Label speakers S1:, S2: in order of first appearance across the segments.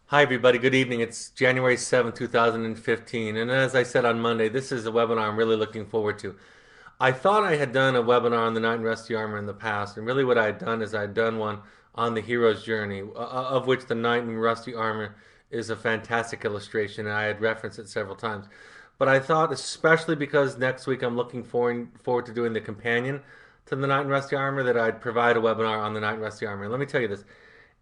S1: Hi, everybody. Good evening. It's January 7th, 2015. And as I said on Monday, this is a webinar I'm really looking forward to. I thought I had done a webinar on the Knight and Rusty Armor in the past, and really what I had done is I'd done one on the hero's journey, of which the Knight and Rusty Armor is a fantastic illustration, and I had referenced it several times. But I thought, especially because next week I'm looking forward to doing the companion to the Knight and Rusty Armor, that I'd provide a webinar on the Knight and Rusty Armor. And let me tell you this,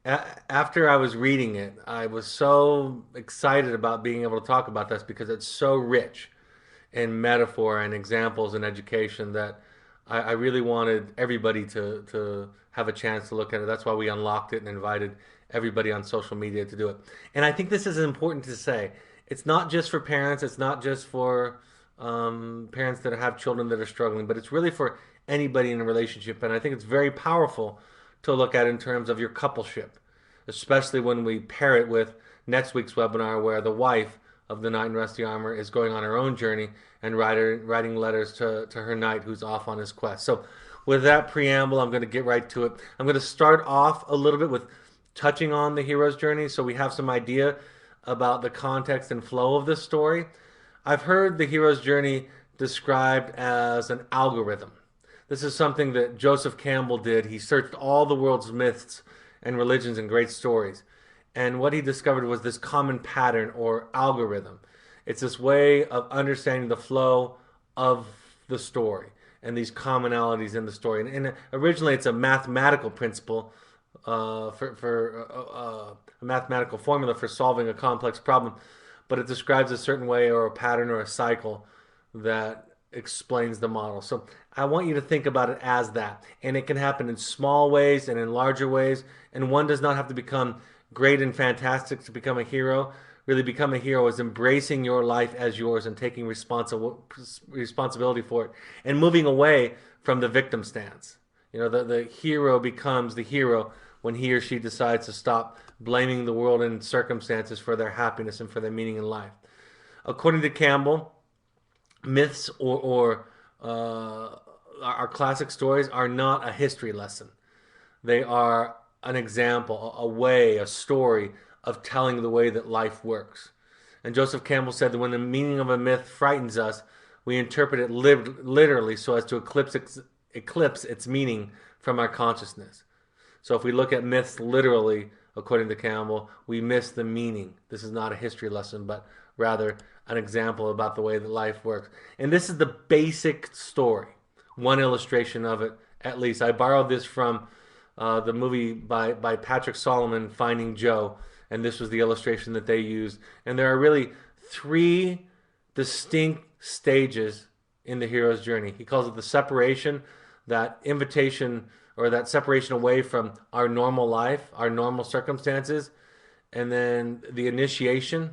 S1: after I was reading it, I was so excited about being able to talk about this because it's so rich in metaphor and examples and education that I really wanted everybody to have a chance to look at it. That's why we unlocked it and invited everybody on social media to do it. And I think this is important to say. It's not just for parents. It's not just for parents that have children that are struggling, but it's really for anybody in a relationship. And I think it's very powerful to look at in terms of your coupleship, especially when we pair it with next week's webinar where the wife of the knight in rusty armor is going on her own journey and writing letters to her knight who's off on his quest. So with that preamble, I'm going to get right to it. I'm going to start off a little bit with touching on the hero's journey so we have some idea about the context and flow of this story. I've heard the hero's journey described as an algorithm. This is something that Joseph Campbell did. He searched all the world's myths and religions and great stories. And what he discovered was this common pattern or algorithm. It's this way of understanding the flow of the story and these commonalities in the story. And originally, it's a mathematical principle for a mathematical formula for solving a complex problem, but it describes a certain way or a pattern or a cycle that explains the model. So I want you to think about it as that. And it can happen in small ways and in larger ways. And one does not have to become great and fantastic to become a hero. Really, become a hero is embracing your life as yours and taking responsibility for it and moving away from the victim stance. The hero becomes the hero when he or she decides to stop blaming the world and circumstances for their happiness and for their meaning in life. According to Campbell, myths or our classic stories are not a history lesson. They are an example, a way, a story of telling the way that life works. And Joseph Campbell said that when the meaning of a myth frightens us, we interpret it literally so as to eclipse its meaning from our consciousness. So if we look at myths literally, according to Campbell, we miss the meaning. This is not a history lesson, but rather an example about the way that life works. And this is the basic story, one illustration of it at least. I borrowed this from the movie by Patrick Solomon, Finding Joe, and this was the illustration that they used. And there are really three distinct stages in the hero's journey. He calls it the separation, that invitation or that separation away from our normal life, our normal circumstances, and then the initiation,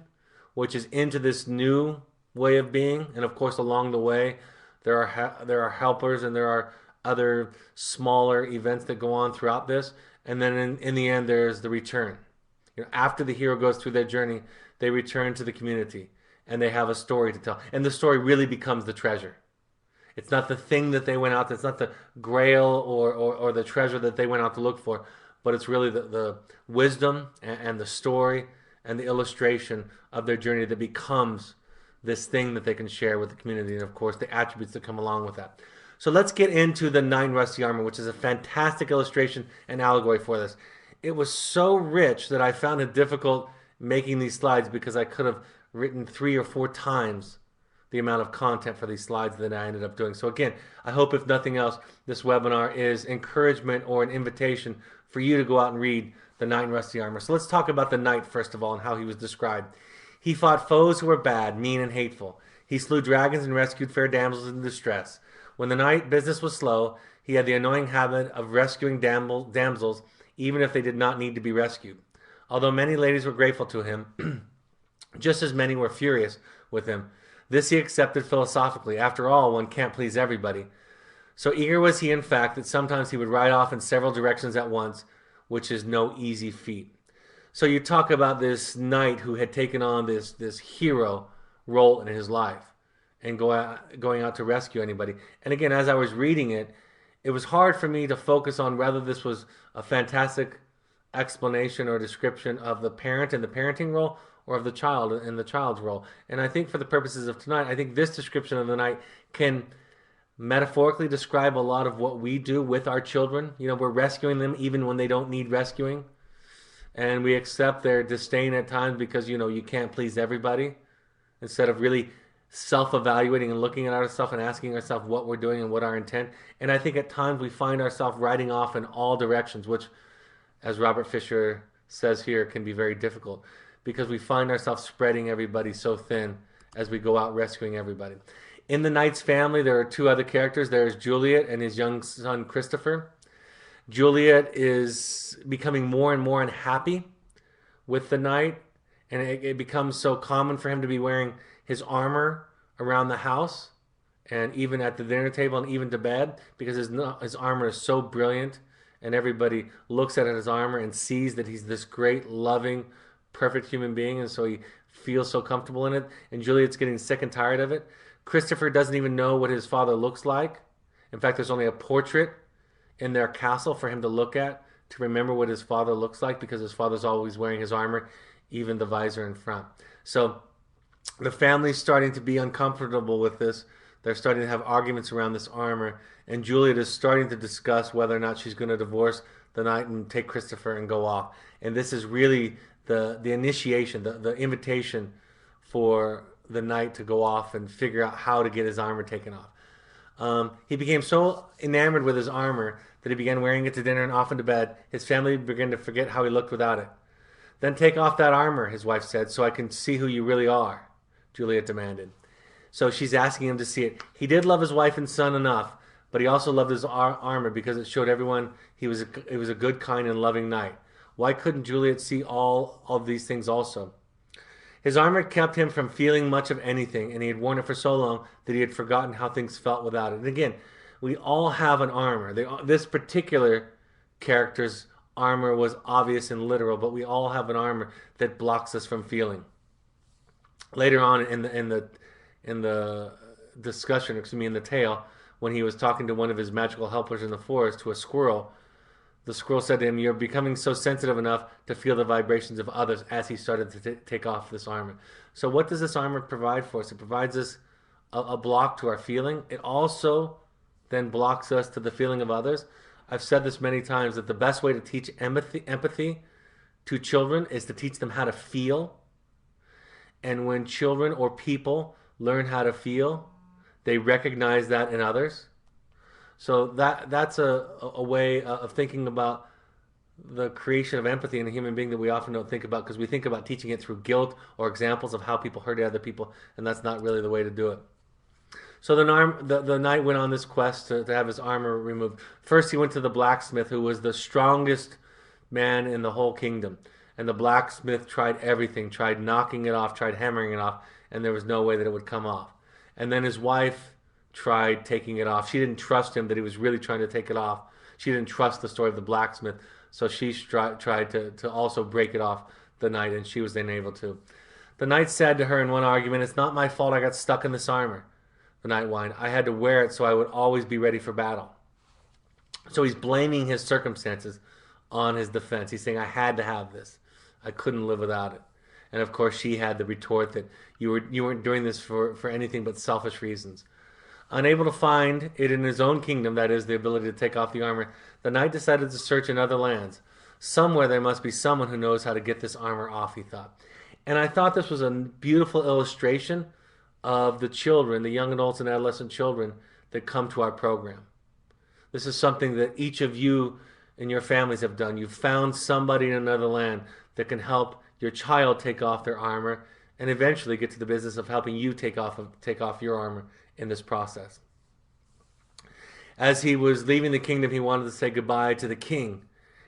S1: which is into this new way of being. And of course, along the way, there are helpers and there are other smaller events that go on throughout this. And then in the end, there's the return. After the hero goes through their journey, they return to the community and they have a story to tell. And the story really becomes the treasure. It's not the thing that they went out. It's not the grail or the treasure that they went out to look for, but it's really the wisdom and the story and the illustration of their journey that becomes this thing that they can share with the community, and of course the attributes that come along with that. So let's get into the Nine Rusty Armor, which is a fantastic illustration and allegory for this. It was so rich that I found it difficult making these slides because I could have written 3 or 4 times the amount of content for these slides that I ended up doing. So again, I hope if nothing else, this webinar is encouragement or an invitation for you to go out and read the Knight in Rusty Armor. So let's talk about the knight first of all and how he was described. He fought foes who were bad, mean, and hateful. He slew dragons and rescued fair damsels in distress. When the knight business was slow, he had the annoying habit of rescuing damsels even if they did not need to be rescued. Although many ladies were grateful to him, just as many were furious with him. This he accepted philosophically. After all, one can't please everybody. So eager was he, in fact, that sometimes he would ride off in several directions at once, which is no easy feat. So you talk about this knight who had taken on this hero role in his life and going out to rescue anybody. And again, as I was reading it, it was hard for me to focus on whether this was a fantastic explanation or description of the parent and the parenting role, or of the child and the child's role. And I think for the purposes of tonight, I think this description of the night can metaphorically describe a lot of what we do with our children. You know, we're rescuing them even when they don't need rescuing. And we accept their disdain at times because, you know, you can't please everybody. Instead of really self-evaluating and looking at ourselves and asking ourselves what we're doing and what our intent. And I think at times we find ourselves riding off in all directions, which, as Robert Fisher says here, can be very difficult because we find ourselves spreading everybody so thin as we go out rescuing everybody. In the knight's family, there are two other characters. There's Juliet and his young son Christopher. Juliet is becoming more and more unhappy with the knight, and it becomes so common for him to be wearing his armor around the house and even at the dinner table and even to bed because his armor is so brilliant, and everybody looks at his armor and sees that he's this great, loving, perfect human being, and so he feels so comfortable in it. And Juliet's getting sick and tired of it. Christopher doesn't even know what his father looks like. In fact, there's only a portrait in their castle for him to look at to remember what his father looks like because his father's always wearing his armor, even the visor in front. So the family's starting to be uncomfortable with this. They're starting to have arguments around this armor, and Juliet is starting to discuss whether or not she's going to divorce the knight and take Christopher and go off. And this is really the initiation, the invitation for the knight to go off and figure out how to get his armor taken off. He became so enamored with his armor that he began wearing it to dinner and often to bed. His family began to forget how he looked without it. Then take off that armor, his wife said, so I can see who you really are, Juliet demanded. So she's asking him to see it. He did love his wife and son enough, but he also loved his armor because it showed everyone it was a good, kind, and loving knight. Why couldn't Juliet see all of these things also? His armor kept him from feeling much of anything, and he had worn it for so long that he had forgotten how things felt without it. And again, we all have an armor. This particular character's armor was obvious and literal, but we all have an armor that blocks us from feeling. Later on in the discussion, in the tale, when he was talking to one of his magical helpers in the forest, to a squirrel, the squirrel said to him, "You're becoming so sensitive enough to feel the vibrations of others," as he started to take off this armor. So what does this armor provide for us? It provides us a block to our feeling. It also then blocks us to the feeling of others. I've said this many times that the best way to teach empathy to children is to teach them how to feel. And when children or people learn how to feel, they recognize that in others. So that's a way of thinking about the creation of empathy in a human being that we often don't think about because we think about teaching it through guilt or examples of how people hurt other people, and that's not really the way to do it. So the knight went on this quest to have his armor removed. First, he went to the blacksmith, who was the strongest man in the whole kingdom. And the blacksmith tried everything, tried knocking it off, tried hammering it off, and there was no way that it would come off. And then his wife tried taking it off. She didn't trust him that he was really trying to take it off. She didn't trust the story of the blacksmith, so she tried to also break it off the knight, and she was unable to. The knight said to her in one argument, "It's not my fault I got stuck in this armor." The knight whined, "I had to wear it so I would always be ready for battle." So he's blaming his circumstances on his defense. He's saying, "I had to have this. I couldn't live without it." And of course, she had the retort that you weren't doing this for anything but selfish reasons. Unable to find it in his own kingdom, that is, the ability to take off the armor, the knight decided to search in other lands. Somewhere there must be someone who knows how to get this armor off, he thought. And I thought this was a beautiful illustration of the children, the young adults and adolescent children that come to our program. This is something that each of you and your families have done. You've found somebody in another land that can help your child take off their armor and eventually get to the business of helping you take off your armor in this process. As he was leaving the kingdom, he wanted to say goodbye to the king,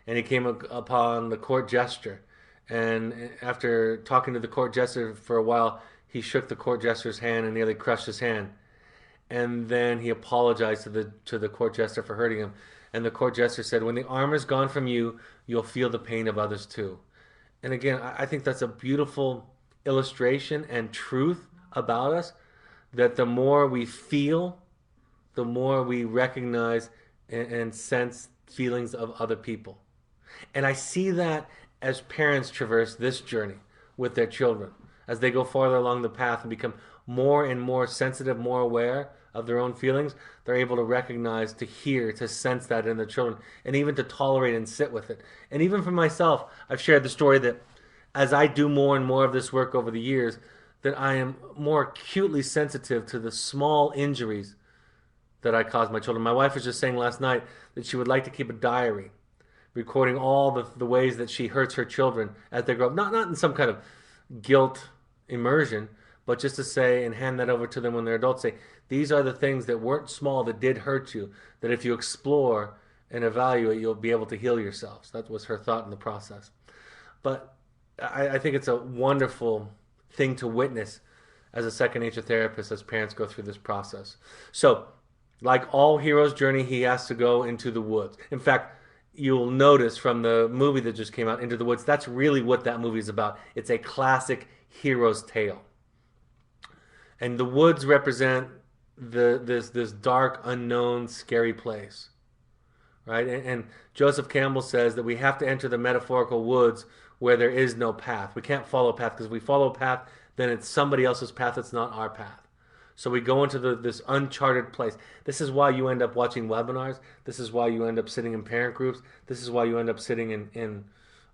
S1: and he came upon the court jester. And after talking to the court jester for a while, he shook the court jester's hand and nearly crushed his hand. And then he apologized to the court jester for hurting him. And the court jester said, "When the armor's gone from you, you'll feel the pain of others too." And again, I think that's a beautiful illustration and truth about us, that the more we feel, the more we recognize and sense feelings of other people. And I see that as parents traverse this journey with their children, as they go farther along the path and become more and more sensitive, more aware of their own feelings, they're able to recognize, to hear, to sense that in their children, and even to tolerate and sit with it. And even for myself, I've shared the story that as I do more and more of this work over the years, that I am more acutely sensitive to the small injuries that I cause my children. My wife was just saying last night that she would like to keep a diary recording all the ways that she hurts her children as they grow up. Not in some kind of guilt immersion, but just to say and hand that over to them when they're adults. Say, these are the things that weren't small that did hurt you, that if you explore and evaluate, you'll be able to heal yourselves. That was her thought in the process. But I think it's a wonderful thing to witness as a second nature therapist as parents go through this process. So, like all heroes' journey, he has to go into the woods. In fact, you'll notice from the movie that just came out, Into the Woods, that's really what that movie is about. It's a classic hero's tale. And the woods represent this dark, unknown, scary place, right? And Joseph Campbell says that we have to enter the metaphorical woods where there is no path. We can't follow a path because if we follow a path, then it's somebody else's path. It's not our path. So we go into this uncharted place. This is why you end up watching webinars. This is why you end up sitting in parent groups. This is why you end up sitting in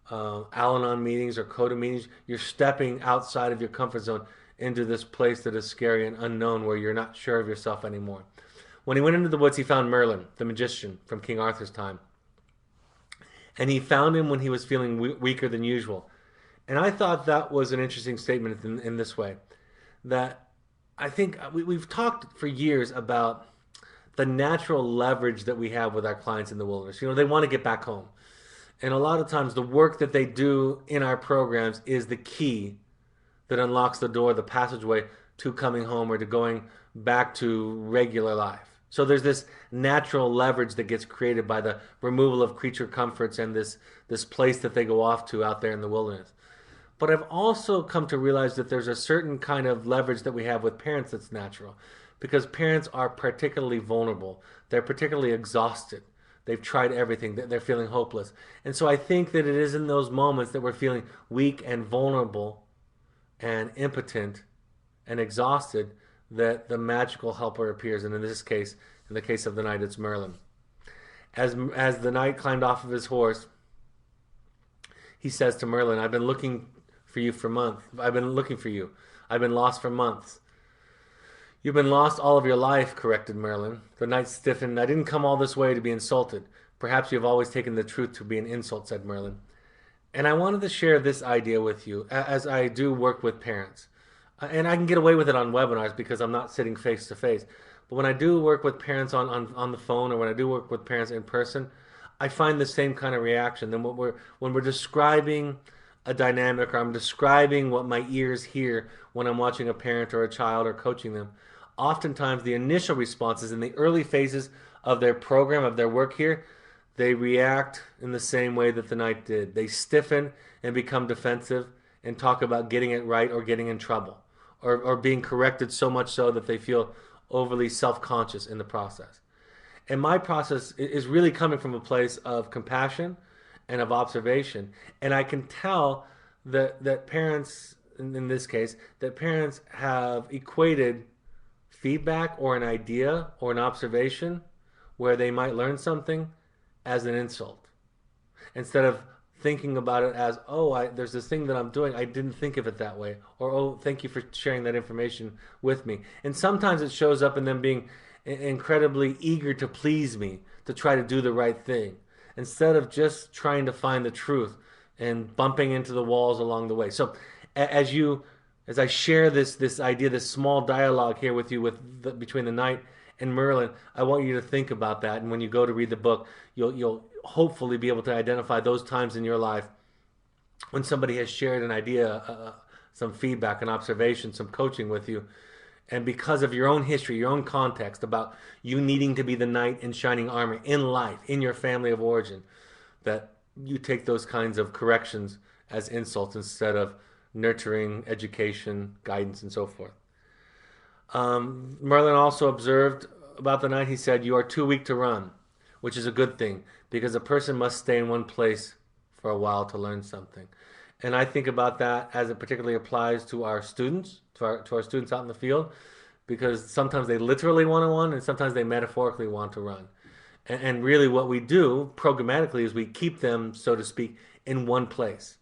S1: Al-Anon meetings or CODA meetings. You're stepping outside of your comfort zone into this place that is scary and unknown where you're not sure of yourself anymore. When he went into the woods, he found Merlin, the magician from King Arthur's time. And he found him when he was feeling weaker than usual. And I thought that was an interesting statement in this way, that I think we've talked for years about the natural leverage that we have with our clients in the wilderness. You know, they want to get back home. And a lot of times the work that they do in our programs is the key that unlocks the door, the passageway to coming home or to going back to regular life. So there's this natural leverage that gets created by the removal of creature comforts and this place that they go off to out there in the wilderness. But I've also come to realize that there's a certain kind of leverage that we have with parents that's natural, because parents are particularly vulnerable. They're particularly exhausted. They've tried everything. They're feeling hopeless. And so I think that it is in those moments that we're feeling weak and vulnerable and impotent and exhausted that the magical helper appears. And in this case, in the case of the knight, it's Merlin. As the knight climbed off of his horse, he says to Merlin, I've been looking for you for months. I've been looking for you. I've been lost for months. You've been lost all of your life, corrected Merlin. The knight stiffened. I didn't come all this way to be insulted. Perhaps you have always taken the truth to be an insult, said Merlin. And I wanted to share this idea with you as I do work with parents. And I can get away with it on webinars because I'm not sitting face to face. But when I do work with parents on the phone, or when I do work with parents in person, I find the same kind of reaction. Then when we're describing a dynamic, or I'm describing what my ears hear when I'm watching a parent or a child or coaching them, oftentimes the initial responses in the early phases of their program, of their work here, they react in the same way that the knight did. They stiffen and become defensive and talk about getting it right or getting in trouble, or being corrected so much so that they feel overly self-conscious in the process. And my process is really coming from a place of compassion and of observation. And I can tell that parents, in this case, that parents have equated feedback or an idea or an observation where they might learn something as an insult, instead of thinking about it as, oh, there's this thing that I'm doing, I didn't think of it that way, or, oh, thank you for sharing that information with me. And sometimes it shows up in them being incredibly eager to please me, to try to do the right thing, instead of just trying to find the truth and bumping into the walls along the way. So as I share this idea, this small dialogue here with you between the knight and Merlin, I want you to think about that. And when you go to read the book, you'll hopefully be able to identify those times in your life when somebody has shared an idea, some feedback, an observation, some coaching with you. And because of your own history, your own context about you needing to be the knight in shining armor in life, in your family of origin, that you take those kinds of corrections as insults instead of nurturing, education, guidance, and so forth. Merlin also observed about the knight. He said, you are too weak to run, which is a good thing, because a person must stay in one place for a while to learn something. And I think about that as it particularly applies to our students, to our students out in the field, because sometimes they literally want to run and sometimes they metaphorically want to run. And really, what we do programmatically is we keep them, so to speak, in one place.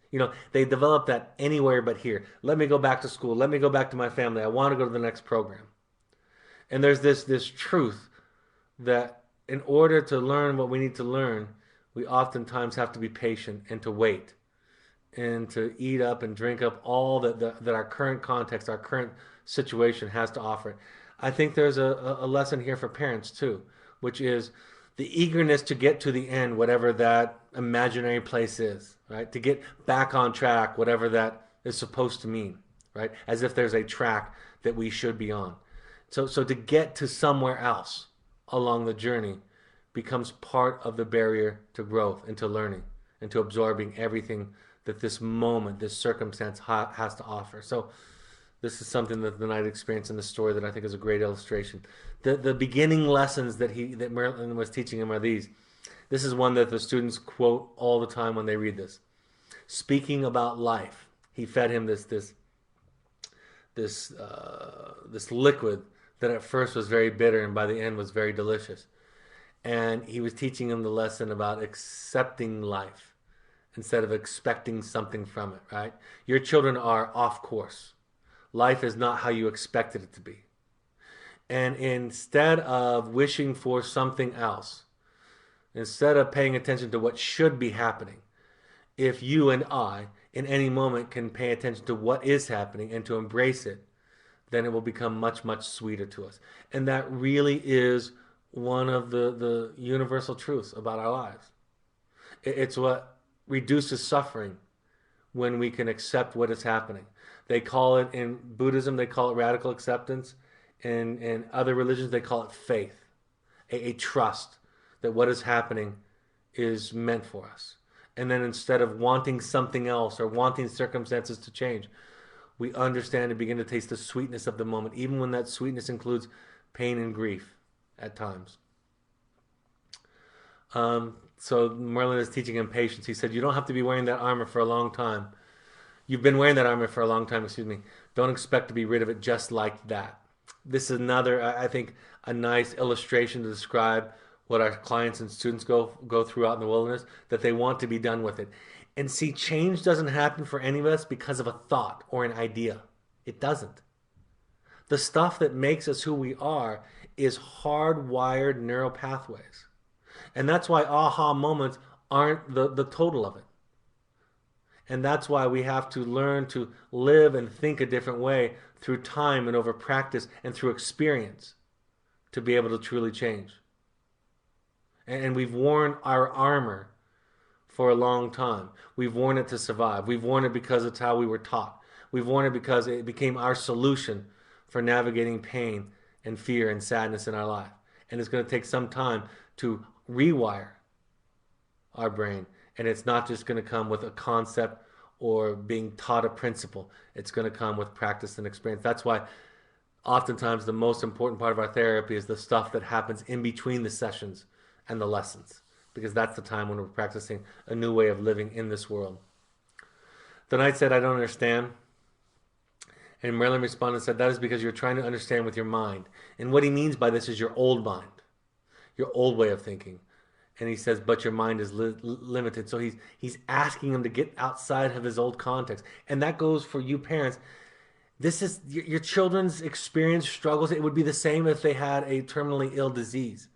S1: They develop that anywhere but here. Let me go back to school. Let me go back to my family. I want to go to the next program. And there's this truth that in order to learn what we need to learn, we oftentimes have to be patient and to wait and to eat up and drink up all that our current context, our current situation has to offer. I think there's a lesson here for parents too, which is the eagerness to get to the end, whatever that imaginary place is, right? To get back on track, whatever that is supposed to mean, right? As if there's a track that we should be on. So to get to somewhere else along the journey becomes part of the barrier to growth and to learning and to absorbing everything that this moment, this circumstance has to offer. So this is something that the knight experienced in the story that I think is a great illustration. The beginning lessons that Merlin was teaching him are these. This is one that the students quote all the time when they read this. Speaking about life, he fed him this liquid that at first was very bitter and by the end was very delicious. And he was teaching him the lesson about accepting life instead of expecting something from it, right? Your children are off course. Life is not how you expected it to be. And instead of wishing for something else, instead of paying attention to what should be happening, if you and I, in any moment, can pay attention to what is happening and to embrace it, then it will become much, much sweeter to us. And that really is one of the universal truths about our lives. It's what reduces suffering when we can accept what is happening. They call it, in Buddhism, they call it radical acceptance. In other religions, they call it faith, a trust that what is happening is meant for us. And then instead of wanting something else or wanting circumstances to change, we understand and begin to taste the sweetness of the moment, even when that sweetness includes pain and grief at times. So Merlin is teaching him patience. He said, you don't have to be wearing that armor for a long time. You've been wearing that armor for a long time, excuse me. Don't expect to be rid of it just like that. This is another, I think, a nice illustration to describe what our clients and students go through out in the wilderness, that they want to be done with it. And see, change doesn't happen for any of us because of a thought or an idea. It doesn't. The stuff that makes us who we are is hardwired neural pathways. And that's why aha moments aren't the total of it. And that's why we have to learn to live and think a different way through time and over practice and through experience to be able to truly change. And we've worn our armor for a long time. We've worn it to survive. We've worn it because it's how we were taught. We've worn it because it became our solution for navigating pain and fear and sadness in our life. And it's going to take some time to rewire our brain. And it's not just going to come with a concept or being taught a principle. It's going to come with practice and experience. That's why oftentimes the most important part of our therapy is the stuff that happens in between the sessions and the lessons, because that's the time when we're practicing a new way of living in this world. The knight said, I don't understand. And Merlin responded and said, that is because you're trying to understand with your mind. And what he means by this is your old mind, your old way of thinking. And he says, but your mind is limited. So he's asking him to get outside of his old context. And that goes for you parents. This is your children's experience, struggles. It would be the same if they had a terminally ill disease.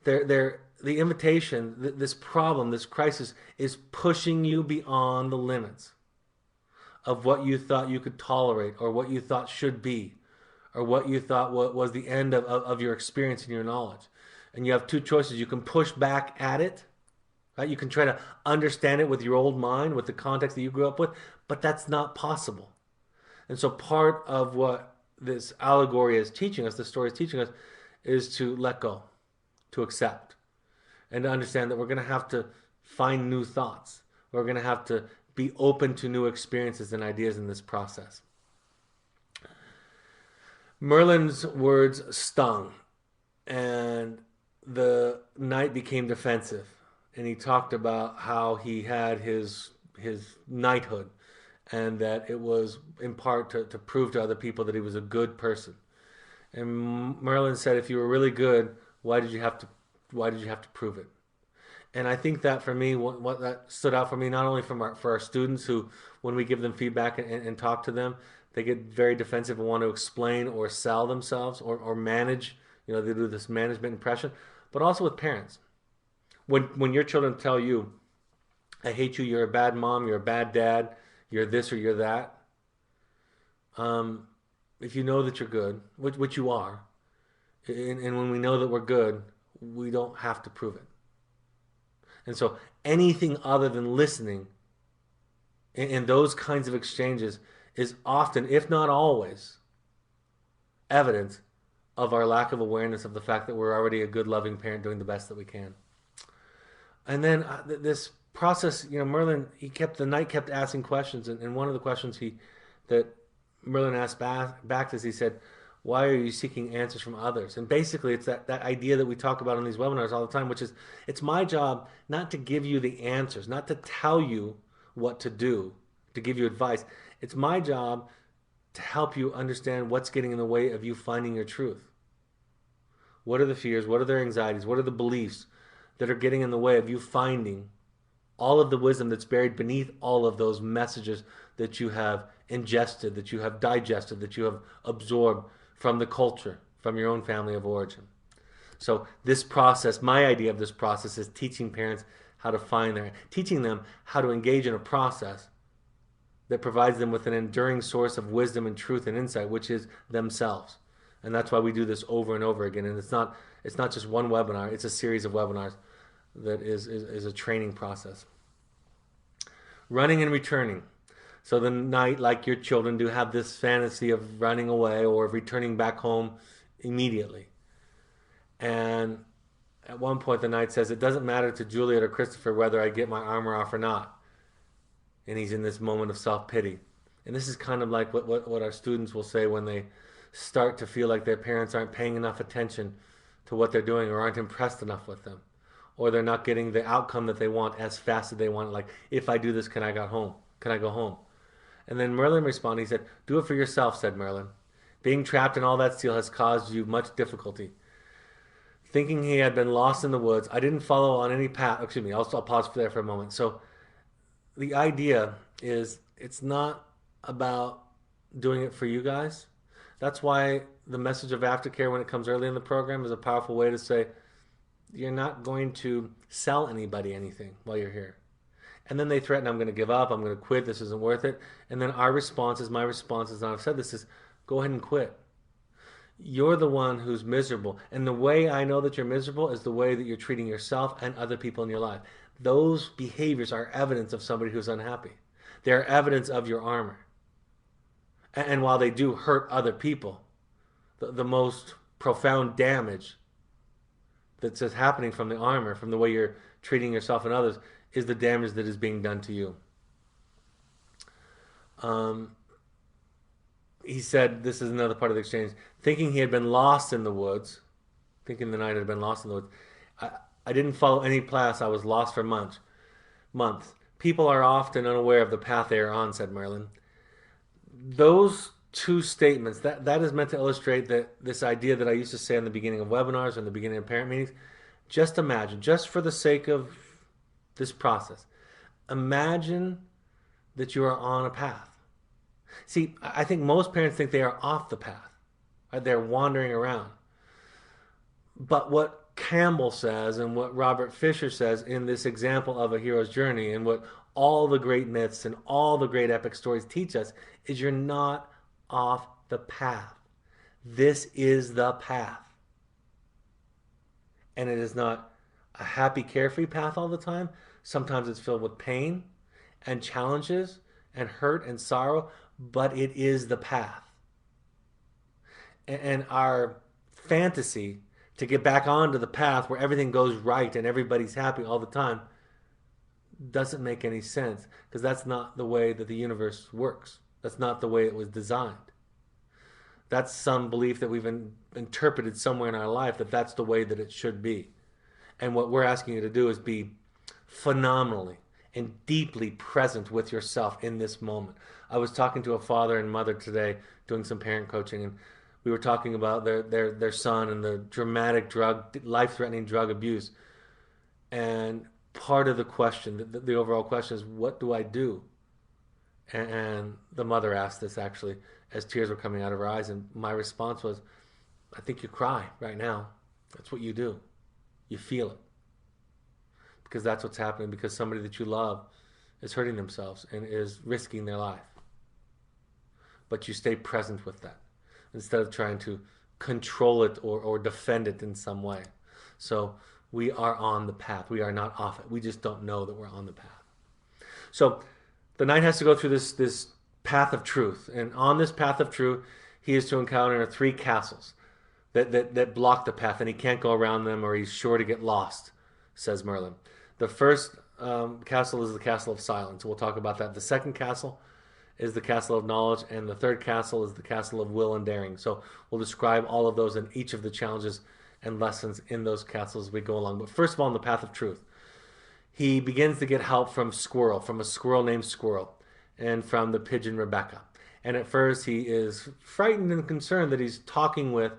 S1: The invitation, this problem, this crisis is pushing you beyond the limits of what you thought you could tolerate or what you thought should be or what you thought was the end of your experience and your knowledge. And you have two choices. You can push back at it, right? You can try to understand it with your old mind, with the context that you grew up with, but that's not possible. And so part of what this allegory is teaching us, the story is teaching us, is to let go, to accept, and to understand that we're going to have to find new thoughts. We're going to have to be open to new experiences and ideas in this process. Merlin's words stung, and the knight became defensive, and he talked about how he had his knighthood, and that it was in part to prove to other people that he was a good person. And Merlin said, if you were really good, why did you have to prove it? And I think that for me, what that stood out for me, not only for our students who, when we give them feedback and talk to them, they get very defensive and want to explain or sell themselves or manage. They do this management impression, but also with parents. When your children tell you, "I hate you. You're a bad mom. You're a bad dad. You're this or you're that." Um, if you know that you're good, which you are, and when we know that we're good, we don't have to prove it. And so anything other than listening in those kinds of exchanges is often, if not always, evidence of our lack of awareness of the fact that we're already a good, loving parent doing the best that we can. And then this process, Merlin, the knight kept asking questions, and one of the questions that Merlin asked back is he said, "Why are you seeking answers from others?" And basically, it's that idea that we talk about on these webinars all the time, which is it's my job not to give you the answers, not to tell you what to do, to give you advice. It's my job to help you understand what's getting in the way of you finding your truth. What are the fears? What are their anxieties? What are the beliefs that are getting in the way of you finding all of the wisdom that's buried beneath all of those messages that you have ingested, that you have digested, that you have absorbed from the culture, from your own family of origin? So this process, my idea of this process is teaching parents how to teaching them how to engage in a process that provides them with an enduring source of wisdom and truth and insight, which is themselves. And that's why we do this over and over again. And it's not just one webinar, it's a series of webinars that is a training process. Running and returning. So the knight, like your children, do have this fantasy of running away or of returning back home immediately. And at one point the knight says, "It doesn't matter to Juliet or Christopher whether I get my armor off or not." And he's in this moment of self-pity. And this is kind of like what our students will say when they start to feel like their parents aren't paying enough attention to what they're doing or aren't impressed enough with them. Or they're not getting the outcome that they want as fast as they want. Like, if I do this, can I go home? Can I go home? And then Merlin responded, he said, "Do it for yourself," said Merlin. "Being trapped in all that steel has caused you much difficulty. Thinking he had been lost in the woods, I didn't follow on any path." Excuse me, I'll pause there for a moment. So the idea is it's not about doing it for you guys. That's why the message of aftercare when it comes early in the program is a powerful way to say, you're not going to sell anybody anything while you're here. And then they threaten, "I'm going to give up, I'm going to quit, this isn't worth it." And then my response is, and I've said this, is go ahead and quit. You're the one who's miserable. And the way I know that you're miserable is the way that you're treating yourself and other people in your life. Those behaviors are evidence of somebody who's unhappy. They're evidence of your armor. And while they do hurt other people, the most profound damage that's just happening from the armor, from the way you're treating yourself and others, is the damage that is being done to you. He said, this is another part of the exchange, thinking he had been lost in the woods, thinking the knight had been lost in the woods, I didn't follow any paths, I was lost for months. People are often unaware of the path they are on, said Merlin. Those two statements, that is meant to illustrate that this idea that I used to say in the beginning of webinars and the beginning of parent meetings. Just imagine, just for the sake of this process, imagine that you are on a path. See, I think most parents think they are off the path. Right? They're wandering around. But what Campbell says and what Robert Fisher says in this example of a hero's journey, and what all the great myths and all the great epic stories teach us, is you're not off the path. This is the path. And it is not a happy, carefree path all the time. Sometimes it's filled with pain and challenges and hurt and sorrow, but it is the path. And our fantasy to get back onto the path where everything goes right and everybody's happy all the time doesn't make any sense, because that's not the way that the universe works. That's not the way it was designed. That's some belief that we've interpreted somewhere in our life that that's the way that it should be. And what we're asking you to do is be phenomenally and deeply present with yourself in this moment. I was talking to a father and mother today doing some parent coaching, and we were talking about their son and the dramatic life-threatening drug abuse. And part of the question, the overall question is, what do I do? And the mother asked this actually as tears were coming out of her eyes. And my response was, I think you cry right now. That's what you do. You feel it. Because that's what's happening, because somebody that you love is hurting themselves and is risking their life. But you stay present with that instead of trying to control it or defend it in some way. So we are on the path. We are not off it. We just don't know that we're on the path. So the knight has to go through this path of truth. And on this path of truth, he is to encounter 3 castles that block the path, and he can't go around them or he's sure to get lost, says Merlin. The first castle is the castle of silence. We'll talk about that. The second castle is the castle of knowledge, and the third castle is the castle of will and daring. So we'll describe all of those and each of the challenges and lessons in those castles as we go along. But first of all, on the path of truth, he begins to get help from a squirrel named Squirrel, and from the pigeon Rebecca. And at first he is frightened and concerned that he's talking with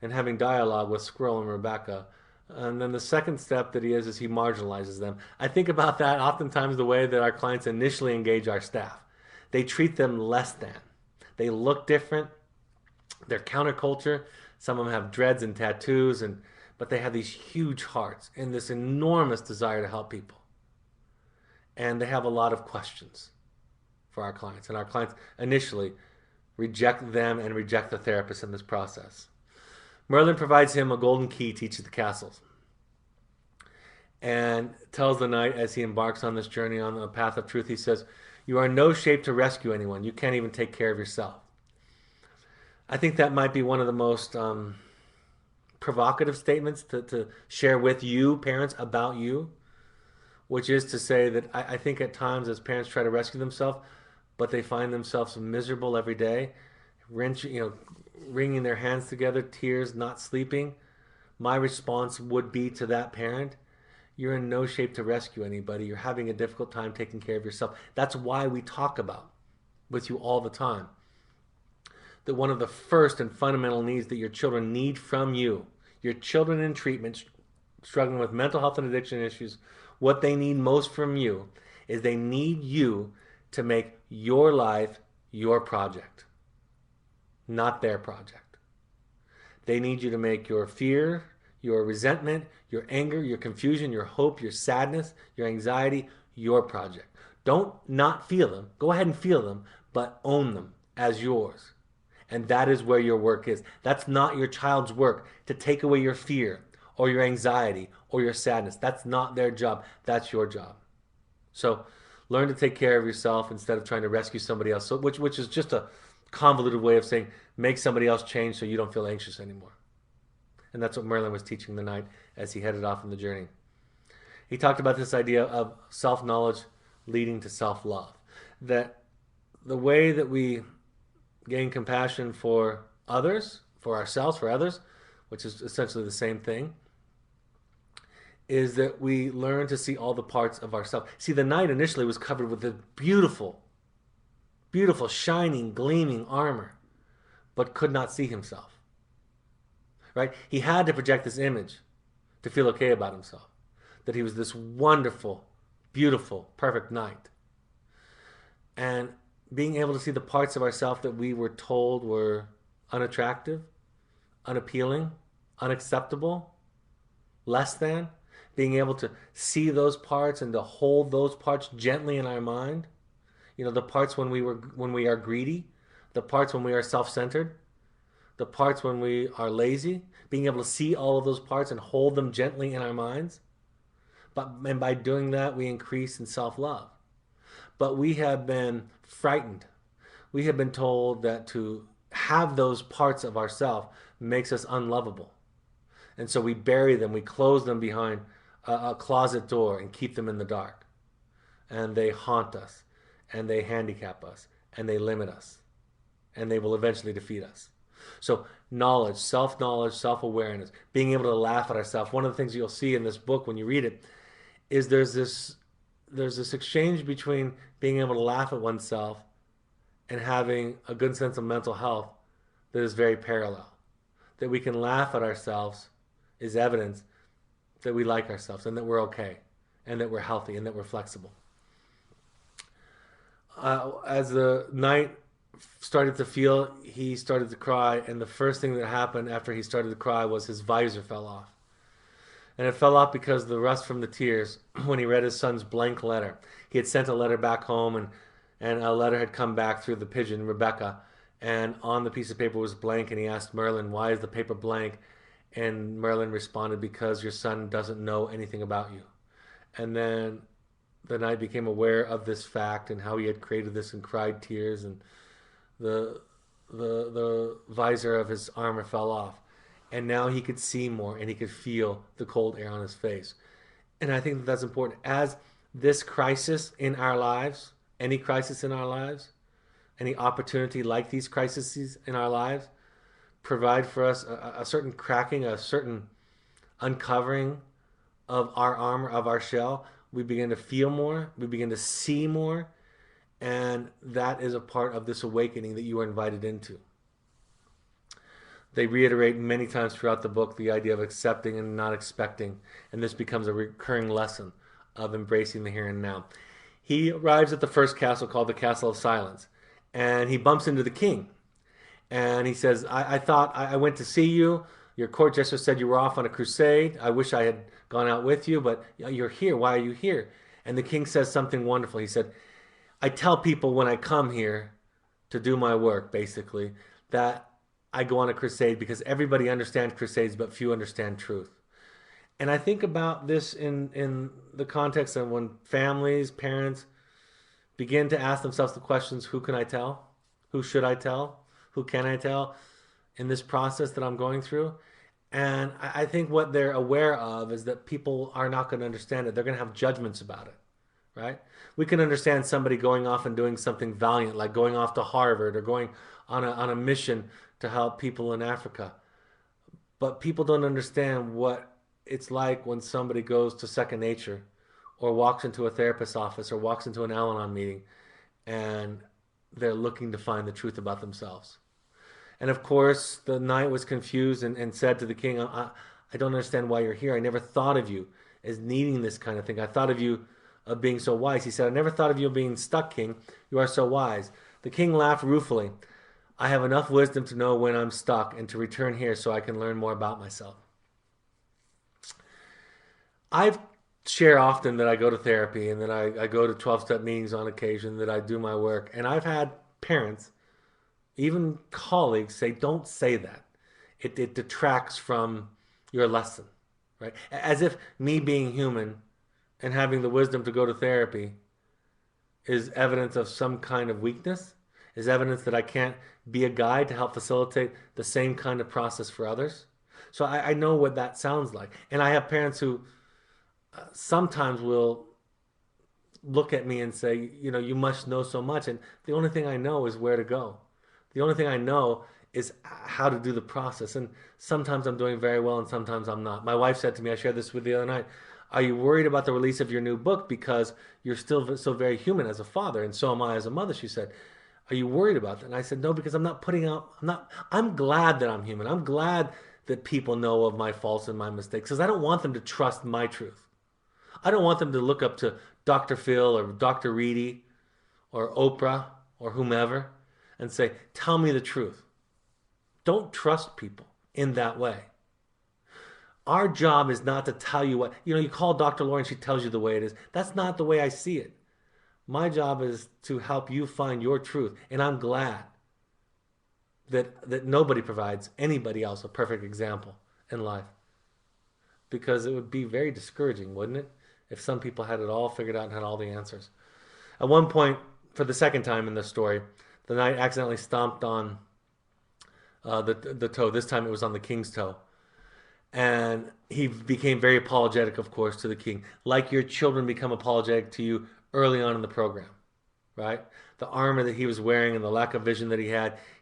S1: and having dialogue with Squirrel and Rebecca. And then the second step that he is he marginalizes them. I think about that oftentimes the way that our clients initially engage our staff. They treat them less than. They look different. They're counterculture. Some of them have dreads and tattoos, but they have these huge hearts and this enormous desire to help people. And they have a lot of questions for our clients. And our clients initially reject them and reject the therapist in this process. Merlin provides him a golden key to each of the castles and tells the knight as he embarks on this journey on the path of truth, he says, you are in no shape to rescue anyone. You can't even take care of yourself. I think that might be one of the most provocative statements to share with you, parents, about you, which is to say that I think at times as parents try to rescue themselves, but they find themselves miserable every day, wringing their hands together, tears, not sleeping. My response would be to that parent, you're in no shape to rescue anybody. You're having a difficult time taking care of yourself. That's why we talk about with you all the time that one of the first and fundamental needs that your children need from you, your children in treatment struggling with mental health and addiction issues, what they need most from you is they need you to make your life your project, not their project. They need you to make your fear, your resentment, your anger, your confusion, your hope, your sadness, your anxiety, your project. Don't not feel them. Go ahead and feel them, but own them as yours. And that is where your work is. That's not your child's work to take away your fear or your anxiety or your sadness. That's not their job. That's your job. So learn to take care of yourself instead of trying to rescue somebody else, which is just a convoluted way of saying make somebody else change so you don't feel anxious anymore. And that's what Merlin was teaching the knight as he headed off on the journey. He talked about this idea of self-knowledge leading to self-love. That the way that we gain compassion for others, for ourselves, for others, which is essentially the same thing, is that we learn to see all the parts of ourselves. See, the knight initially was covered with a beautiful, beautiful, shining, gleaming armor, but could not see himself. Right? He had to project this image to feel okay about himself, that he was this wonderful, beautiful, perfect knight. And being able to see the parts of ourselves that we were told were unattractive, unappealing, unacceptable, less than, being able to see those parts and to hold those parts gently in our mind. The parts when we are greedy, the parts when we are self-centered, the parts when we are lazy, being able to see all of those parts and hold them gently in our minds. And by doing that, we increase in self-love. But we have been frightened. We have been told that to have those parts of ourselves makes us unlovable. And so we bury them, we close them behind a closet door and keep them in the dark. And they haunt us, and they handicap us, and they limit us, and they will eventually defeat us. So knowledge, self-awareness, being able to laugh at ourselves. One of the things you'll see in this book when you read it is there's this exchange between being able to laugh at oneself and having a good sense of mental health that is very parallel. That we can laugh at ourselves is evidence that we like ourselves and that we're okay and that we're healthy and that we're flexible. As the knight started to feel, he started to cry, and the first thing that happened after he started to cry was his visor fell off. And it fell off because the rust from the tears when he read his son's blank letter. He had sent a letter back home, and a letter had come back through the pigeon, Rebecca, and on the piece of paper was blank, and he asked Merlin, why is the paper blank? And Merlin responded, because your son doesn't know anything about you. And then the knight became aware of this fact and how he had created this and cried tears, and the the visor of his armor fell off, and now he could see more and he could feel the cold air on his face. And I think that that's important. As this crisis in our lives, any crisis in our lives, any opportunity like these crises in our lives, provide for us a certain cracking, a certain uncovering of our armor, of our shell. We begin to feel more, we begin to see more, and that is a part of this awakening that you are invited into. They reiterate many times throughout the book the idea of accepting and not expecting, and this becomes a recurring lesson of embracing the here and now. He arrives at the first castle called the Castle of Silence, and he bumps into the king. And he says, I thought I went to see you. Your court jester said you were off on a crusade. I wish I had gone out with you, but you're here. Why are you here? And the king says something wonderful. He said, I tell people when I come here to do my work, basically, that I go on a crusade because everybody understands crusades, but few understand truth. And I think about this in the context of when families, parents begin to ask themselves the questions, who can I tell? Who should I tell? Who can I tell in this process that I'm going through? And I think what they're aware of is that people are not going to understand it. They're going to have judgments about it, right? We can understand somebody going off and doing something valiant, like going off to Harvard or going on a mission to help people in Africa. But people don't understand what it's like when somebody goes to Second Nature or walks into a therapist's office or walks into an Al Anon meeting and they're looking to find the truth about themselves. And of course, the knight was confused and said to the king, I don't understand why you're here. I never thought of you as needing this kind of thing. I thought of you of being so wise. He said, I never thought of you being stuck, king. You are so wise. The king laughed ruefully. I have enough wisdom to know when I'm stuck and to return here so I can learn more about myself. I've share often that I go to therapy and that I go to 12-step meetings on occasion, that I do my work. And I've had parents, even colleagues, say, don't say that. It detracts from your lesson, right? As if me being human and having the wisdom to go to therapy is evidence of some kind of weakness, is evidence that I can't be a guide to help facilitate the same kind of process for others. So I know what that sounds like. And I have parents who sometimes will look at me and say, you must know so much. And the only thing I know is where to go. The only thing I know is how to do the process. And sometimes I'm doing very well and sometimes I'm not. My wife said to me, I shared this with the other night, are you worried about the release of your new book because you're still so very human as a father? And so am I as a mother. She said, are you worried about that? And I said, no, because I'm glad that I'm human. I'm glad that people know of my faults and my mistakes because I don't want them to trust my truth. I don't want them to look up to Dr. Phil or Dr. Reedy or Oprah or whomever and say, tell me the truth. Don't trust people in that way. Our job is not to tell you what, you call Dr. Lauren, she tells you the way it is. That's not the way I see it. My job is to help you find your truth. And I'm glad that nobody provides anybody else a perfect example in life. Because it would be very discouraging, wouldn't it? If some people had it all figured out and had all the answers. At one point, for the second time in the story, the knight accidentally stomped on the toe. This time it was on the king's toe. And he became very apologetic, of course, to the king. Like your children become apologetic to you early on in the program, right? The armor that he was wearing and the lack of vision that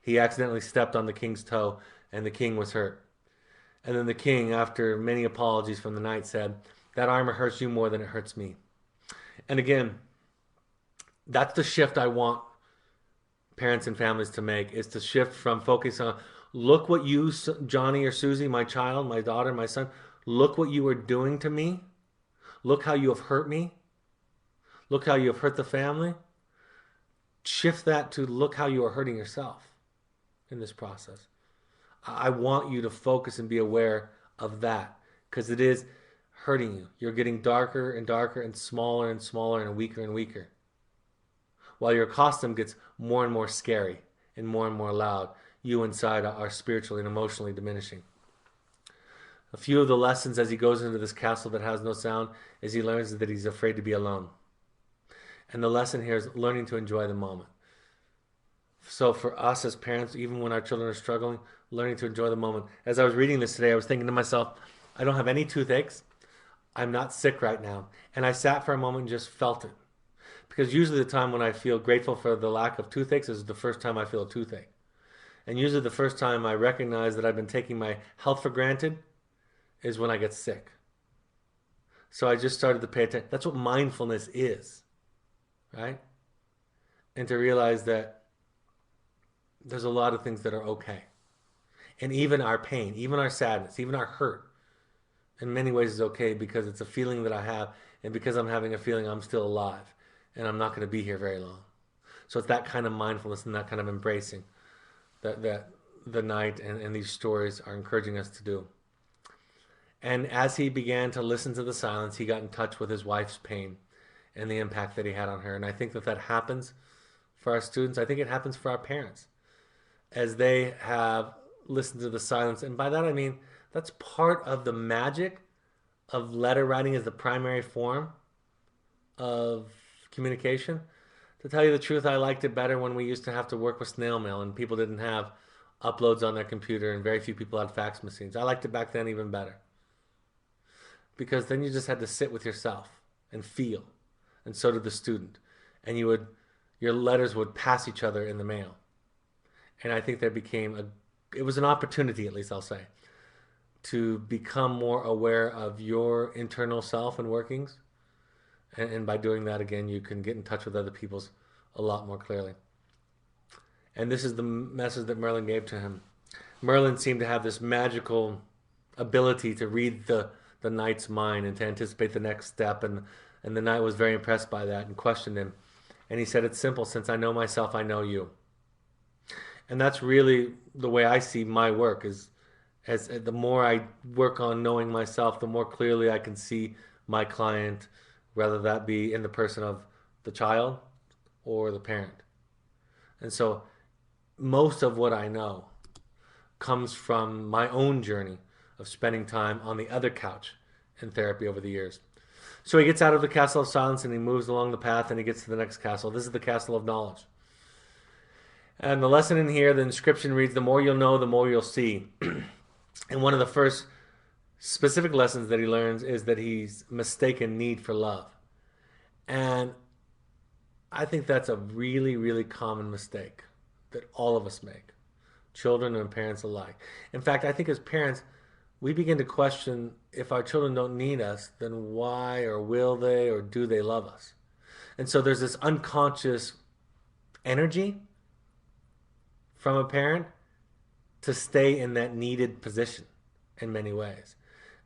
S1: he accidentally stepped on the king's toe and the king was hurt. And then the king, after many apologies from the knight, said, That armor hurts you more than it hurts me. And again, that's the shift I want parents and families to make, is to shift from focus on, look what you, Johnny or Susie, my child, my daughter, my son, look what you are doing to me. Look how you have hurt me. Look how you have hurt the family. Shift that to look how you are hurting yourself in this process. I want you to focus and be aware of that, because it is hurting you. You're getting darker and darker and smaller and weaker and weaker, while your costume gets more and more scary and more loud. You inside are spiritually and emotionally diminishing. A few of the lessons as he goes into this castle that has no sound is he learns that he's afraid to be alone. And the lesson here is learning to enjoy the moment. So for us as parents, even when our children are struggling, learning to enjoy the moment. As I was reading this today, I was thinking to myself, I don't have any toothaches. I'm not sick right now. And I sat for a moment and just felt it. Because usually the time when I feel grateful for the lack of toothaches is the first time I feel a toothache. And usually the first time I recognize that I've been taking my health for granted is when I get sick. So I just started to pay attention. That's what mindfulness is, right? And to realize that there's a lot of things that are okay. And even our pain, even our sadness, even our hurt, in many ways is okay, because it's a feeling that I have, and because I'm having a feeling, I'm still alive and I'm not going to be here very long. So it's that kind of mindfulness and that kind of embracing that the night and these stories are encouraging us to do. And as he began to listen to the silence, he got in touch with his wife's pain and the impact that he had on her. And I think that happens for our students. I think it happens for our parents as they have listened to the silence. And by that I mean that's part of the magic of letter writing as the primary form of communication. To tell you the truth, I liked it better when we used to have to work with snail mail and people didn't have uploads on their computer and very few people had fax machines. I liked it back then even better, because then you just had to sit with yourself and feel, and so did the student. And your letters would pass each other in the mail. And I think it was an opportunity, at least I'll say, to become more aware of your internal self and workings. And by doing that, again, you can get in touch with other people's a lot more clearly. And this is the message that Merlin gave to him. Merlin seemed to have this magical ability to read the knight's mind and to anticipate the next step. And the knight was very impressed by that and questioned him. And he said, it's simple. Since I know myself, I know you. And that's really the way I see my work, is as the more I work on knowing myself, the more clearly I can see my client, whether that be in the person of the child or the parent. And so most of what I know comes from my own journey of spending time on the other couch in therapy over the years. So he gets out of the castle of silence and he moves along the path and he gets to the next castle. This is the castle of knowledge. And the lesson in here, the inscription reads, the more you'll know, the more you'll see. And one of the first specific lessons that he learns is that he's mistaken need for love. And I think that's a really, really common mistake that all of us make, children and parents alike. In fact, I think as parents, we begin to question, if our children don't need us, then why or will they or do they love us? And so there's this unconscious energy from a parent to stay in that needed position in many ways.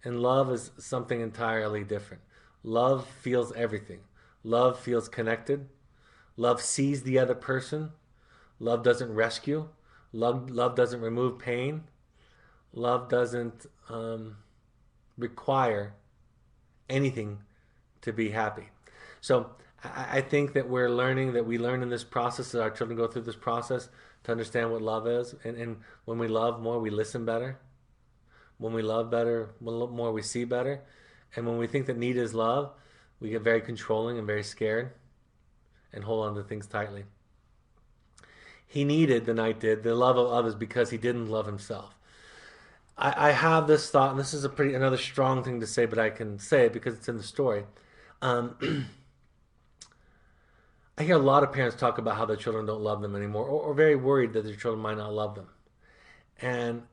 S1: And love is something entirely different. Love feels everything. Love feels connected. Love sees the other person. Love doesn't rescue. Love doesn't remove pain. Love doesn't require anything to be happy. So I think that we learn in this process, as our children go through this process, to understand what love is. And when we love more, we listen better. When we love better, more we see better. And when we think that need is love, we get very controlling and very scared and hold on to things tightly. The knight did, the love of others because he didn't love himself. I have this thought, and this is another strong thing to say, but I can say it because it's in the story. I hear a lot of parents talk about how their children don't love them anymore, or very worried that their children might not love them. And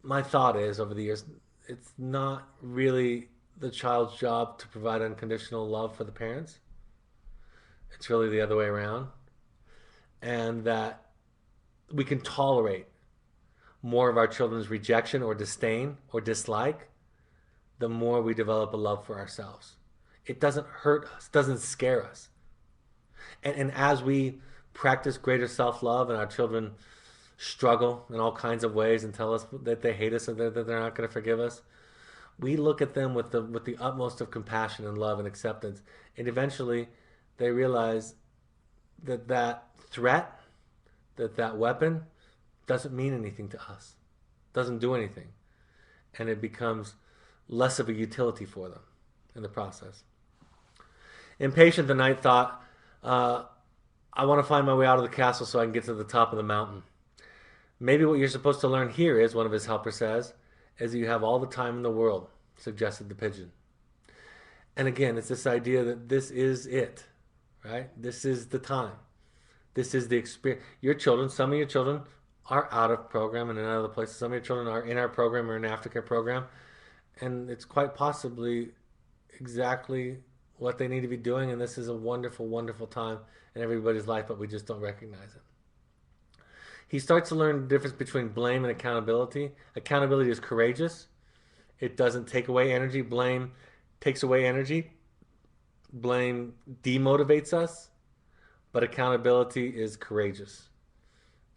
S1: my thought is, over the years, it's not really the child's job to provide unconditional love for the parents. It's really the other way around. And that we can tolerate more of our children's rejection or disdain or dislike, the more we develop a love for ourselves. It doesn't hurt us, doesn't scare us. And as we practice greater self love and our children struggle in all kinds of ways and tell us that they hate us and that they're not going to forgive us, we look at them with the utmost of compassion and love and acceptance. And eventually they realize that that threat, that weapon doesn't mean anything to us, doesn't do anything. And it becomes less of a utility for them in the process. Impatient, the knight thought, I want to find my way out of the castle so I can get to the top of the mountain. Maybe what you're supposed to learn here is, one of his helpers says, is that you have all the time in the world, suggested the pigeon. And again, it's this idea that this is it, right? This is the time. This is the experience. Your children, some of your children are out of program and in other places. Some of your children are in our program or in the aftercare program. And it's quite possibly exactly what they need to be doing. And this is a wonderful, wonderful time in everybody's life, but we just don't recognize it. He starts to learn the difference between blame and accountability. Accountability is courageous. It doesn't take away energy. Blame takes away energy. Blame demotivates us. But accountability is courageous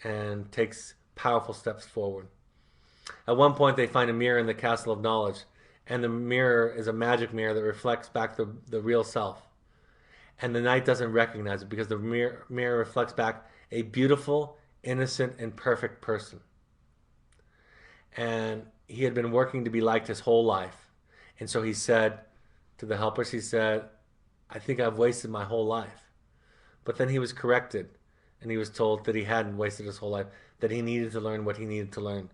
S1: and takes powerful steps forward. At one point, they find a mirror in the castle of knowledge, and the mirror is a magic mirror that reflects back the real self. And the knight doesn't recognize it because the mirror reflects back a beautiful, innocent, and perfect person. And he had been working to be liked his whole life. And so he said to the helpers, he said, I think I've wasted my whole life. But then he was corrected, and he was told that he hadn't wasted his whole life, that he needed to learn what he needed to learn.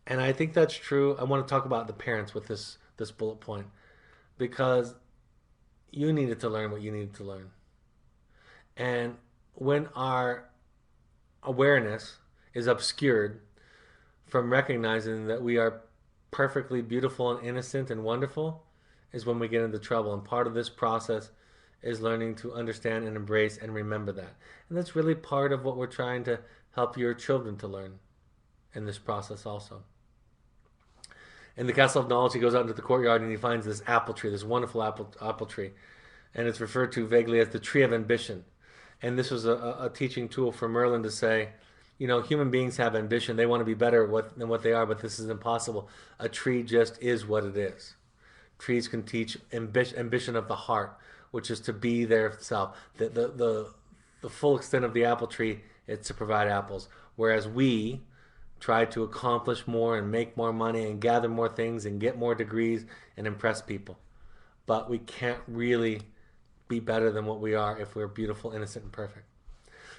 S1: And I think that's true. I want to talk about the parents with this bullet point, because you needed to learn what you needed to learn. And when our awareness is obscured from recognizing that we are perfectly beautiful and innocent and wonderful, is when we get into trouble. And part of this process is learning to understand and embrace and remember that. And that's really part of what we're trying to help your children to learn in this process also. In the Castle of Knowledge, he goes out into the courtyard and he finds this apple tree, this wonderful apple tree. And it's referred to vaguely as the tree of ambition. And this was a teaching tool for Merlin to say, you know, human beings have ambition. They want to be better than what they are, but this is impossible. A tree just is what it is. Trees can teach ambition of the heart, which is to be there itself. The full extent of the apple tree is to provide apples. Whereas we try to accomplish more and make more money and gather more things and get more degrees and impress people. But we can't really be better than what we are if we're beautiful, innocent, and perfect.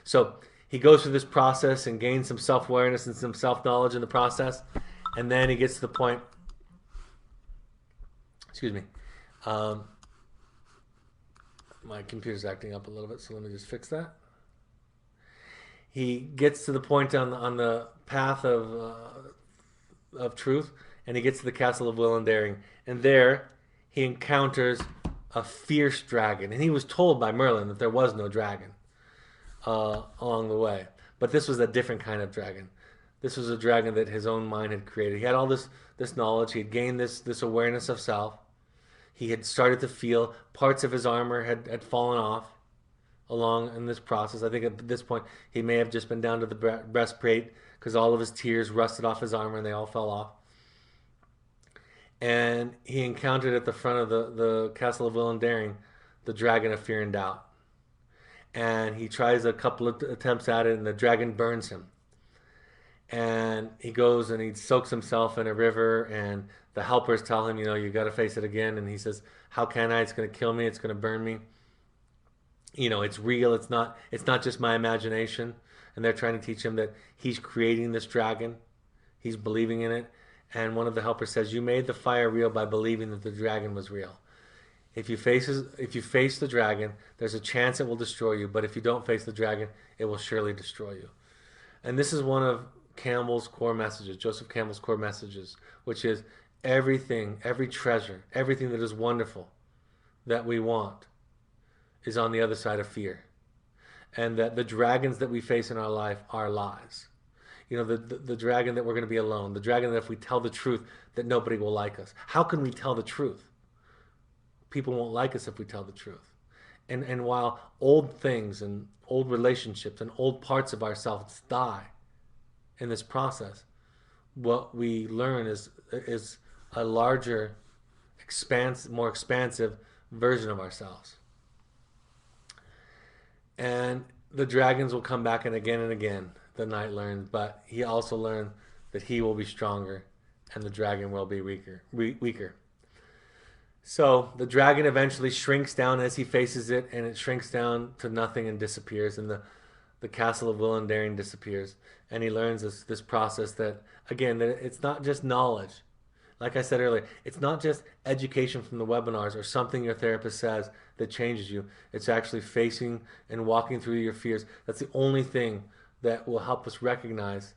S1: So he goes through this process and gains some self-awareness and some self-knowledge in the process. And then he gets to the point, excuse me, my computer's acting up a little bit, so let me just fix that. He gets to the point on the path of truth, and he gets to the castle of will and daring. And there he encounters a fierce dragon. And he was told by Merlin that there was no dragon along the way. But this was a different kind of dragon. This was a dragon that his own mind had created. He had all this knowledge. He had gained this awareness of self. He had started to feel parts of his armor had fallen off along in this process. I think at this point he may have just been down to the breastplate because all of his tears rusted off his armor and they all fell off. And he encountered at the front of the Castle of Will and Daring the dragon of fear and doubt. And he tries a couple of attempts at it and the dragon burns him. And he goes and he soaks himself in a river, and the helpers tell him, you know, you got to face it again. And he says, how can I? It's going to kill me. It's going to burn me. You know, it's real. It's not just my imagination. And they're trying to teach him that he's creating this dragon. He's believing in it. And one of the helpers says, you made the fire real by believing that the dragon was real. If you face the dragon, there's a chance it will destroy you. But if you don't face the dragon, it will surely destroy you. And this is one of Campbell's core messages, Joseph Campbell's core messages, which is everything, every treasure, everything that is wonderful that we want is on the other side of fear. And that the dragons that we face in our life are lies. You know, the dragon that we're going to be alone, the dragon that if we tell the truth, that nobody will like us. How can we tell the truth? People won't like us if we tell the truth. And while old things and old relationships and old parts of ourselves die in this process, what we learn is a larger, more expansive version of ourselves. And the dragons will come back and again, the knight learned, but he also learned that he will be stronger and the dragon will be weaker. So the dragon eventually shrinks down as he faces it, and it shrinks down to nothing and disappears, and the castle of Willendaring disappears. And he learns this process that, again, that it's not just knowledge. Like I said earlier, it's not just education from the webinars or something your therapist says that changes you. It's actually facing and walking through your fears. That's the only thing that will help us recognize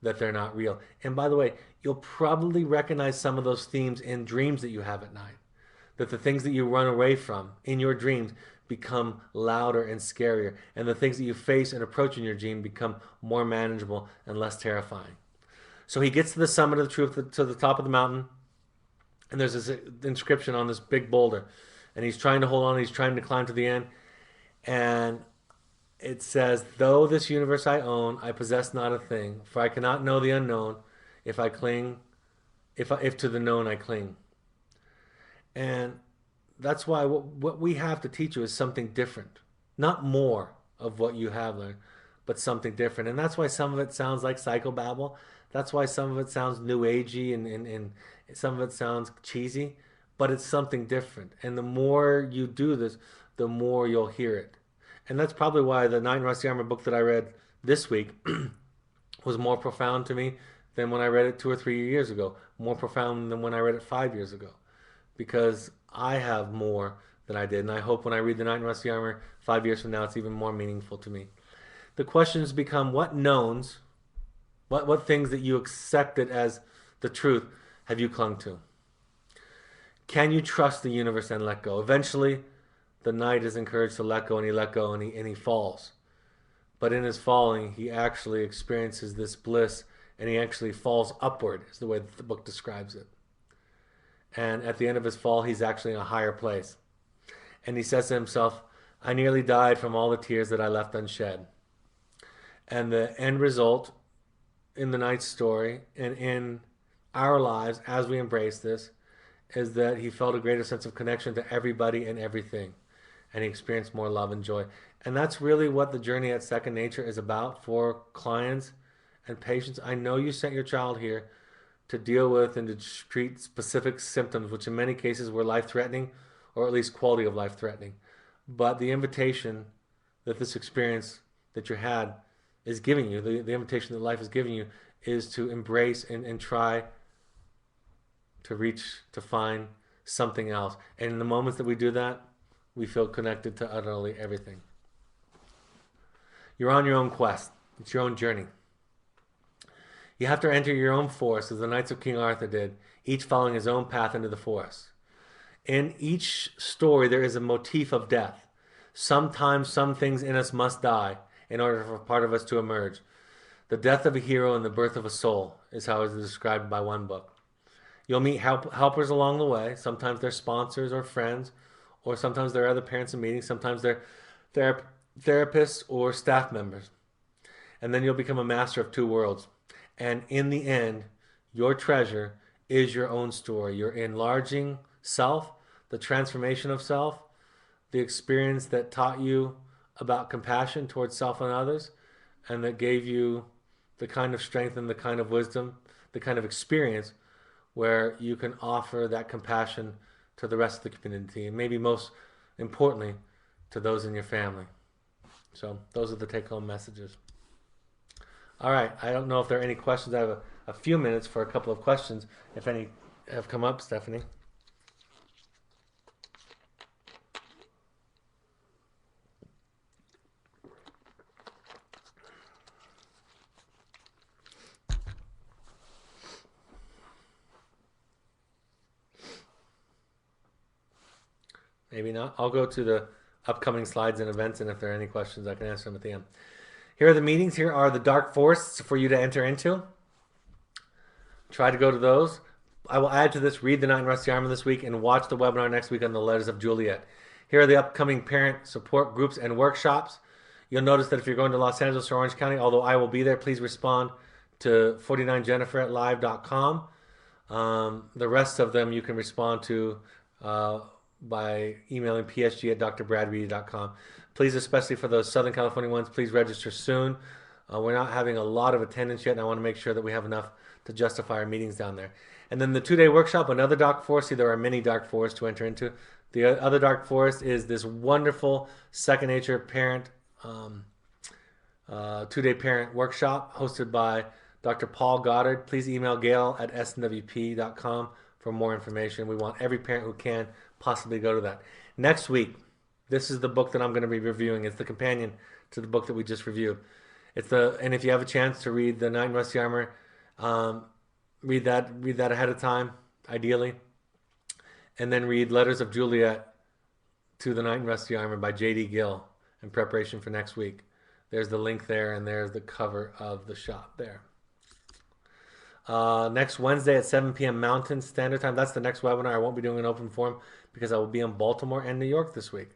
S1: that they're not real. And by the way, you'll probably recognize some of those themes in dreams that you have at night. That the things that you run away from in your dreams become louder and scarier. And the things that you face and approach in your dream become more manageable and less terrifying. So he gets to the summit of the truth, to the top of the mountain, and there's this inscription on this big boulder. And he's trying to hold on, he's trying to climb to the end. And it says, "Though this universe I own, I possess not a thing, for I cannot know the unknown if I cling, if to the known I cling." And that's why what we have to teach you is something different, not more of what you have learned, but something different. And that's why some of it sounds like psychobabble. That's why some of it sounds new agey and some of it sounds cheesy, but it's something different. And the more you do this, the more you'll hear it. And that's probably why the Knight in Rusty Armor book that I read this week was more profound to me than when I read it 2 or 3 years ago, more profound than when I read it 5 years ago, because I have more than I did. And I hope when I read the Knight in Rusty Armor 5 years from now, it's even more meaningful to me. The questions become, what knowns, what things that you accepted as the truth have you clung to? Can you trust the universe and let go? Eventually, the knight is encouraged to let go, and he let go, and he falls. But in his falling, he actually experiences this bliss, and he actually falls upward, is the way that the book describes it. And at the end of his fall, he's actually in a higher place. And he says to himself, "I nearly died from all the tears that I left unshed." And the end result in the knight's story and in our lives as we embrace this is that he felt a greater sense of connection to everybody and everything. And he experienced more love and joy. And that's really what the journey at Second Nature is about for clients and patients. I know you sent your child here to deal with and to treat specific symptoms, which in many cases were life-threatening, or at least quality of life-threatening. But the invitation that this experience that you had is giving you, the invitation that life is giving you, is to embrace and try to reach, to find something else. And in the moments that we do that, we feel connected to utterly everything. You're on your own quest. It's your own journey. You have to enter your own forest, as the Knights of King Arthur did, each following his own path into the forest. In each story, there is a motif of death. Sometimes some things in us must die in order for part of us to emerge. The death of a hero and the birth of a soul is how it is described by one book. You'll meet helpers along the way. Sometimes they're sponsors or friends, or sometimes they're other parents in meetings. Sometimes they're therapists or staff members. And then you'll become a master of two worlds. And in the end, your treasure is your own story. Your enlarging self, the transformation of self, the experience that taught you about compassion towards self and others, and that gave you the kind of strength and the kind of wisdom, the kind of experience where you can offer that compassion to the rest of the community, and maybe most importantly, to those in your family. So those are the take-home messages. All right, I don't know if there are any questions. I have a few minutes for a couple of questions, if any have come up, Stephanie. Maybe not. I'll go to the upcoming slides and events, and if there are any questions, I can answer them at the end. Here are the meetings. Here are the dark forests for you to enter into. Try to go to those. I will add to this, read The Knight in Rusty Armor this week and watch the webinar next week on the Letters of Juliet. Here are the upcoming parent support groups and workshops. You'll notice that if you're going to Los Angeles or Orange County, although I will be there, please respond to 49jennifer@live.com. The rest of them you can respond to by emailing psg@drbradreedy.com. Please, especially for those Southern California ones, please register soon. We're not having a lot of attendance yet, and I want to make sure that we have enough to justify our meetings down there. And then the 2-day workshop, another dark forest. See, there are many dark forests to enter into. The other dark forest is this wonderful Second Nature parent 2-day parent workshop hosted by Dr. Paul Goddard. Please email Gail at snwp.com for more information. We want every parent who can possibly go to that. Next week, this is the book that I'm going to be reviewing. It's the companion to the book that we just reviewed. And if you have a chance to read The Knight in Rusty Armor, read that ahead of time, ideally, and then read Letters of Juliet to The Knight in Rusty Armor by J.D. Gill in preparation for next week. There's the link there, and there's the cover of the shop there. Next Wednesday at 7 p.m. Mountain Standard Time. That's the next webinar. I won't be doing an open forum because I will be in Baltimore and New York this week.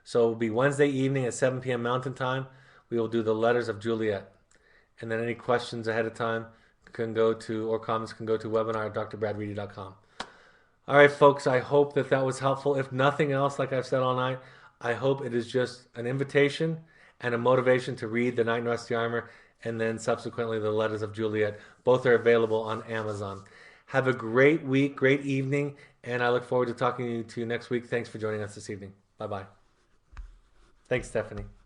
S1: So it will be Wednesday evening at 7 p.m. Mountain Time. We will do the Letters of Juliet. And then any questions ahead of time can go to, or comments can go to webinar@drbradreedy.com. All right, folks, I hope that was helpful. If nothing else, like I've said all night, I hope it is just an invitation and a motivation to read The Knight in Rusty Armor and then subsequently the Letters of Juliet. Both are available on Amazon. Have a great week, great evening, and I look forward to talking to you next week. Thanks for joining us this evening. Bye-bye. Thanks, Stephanie.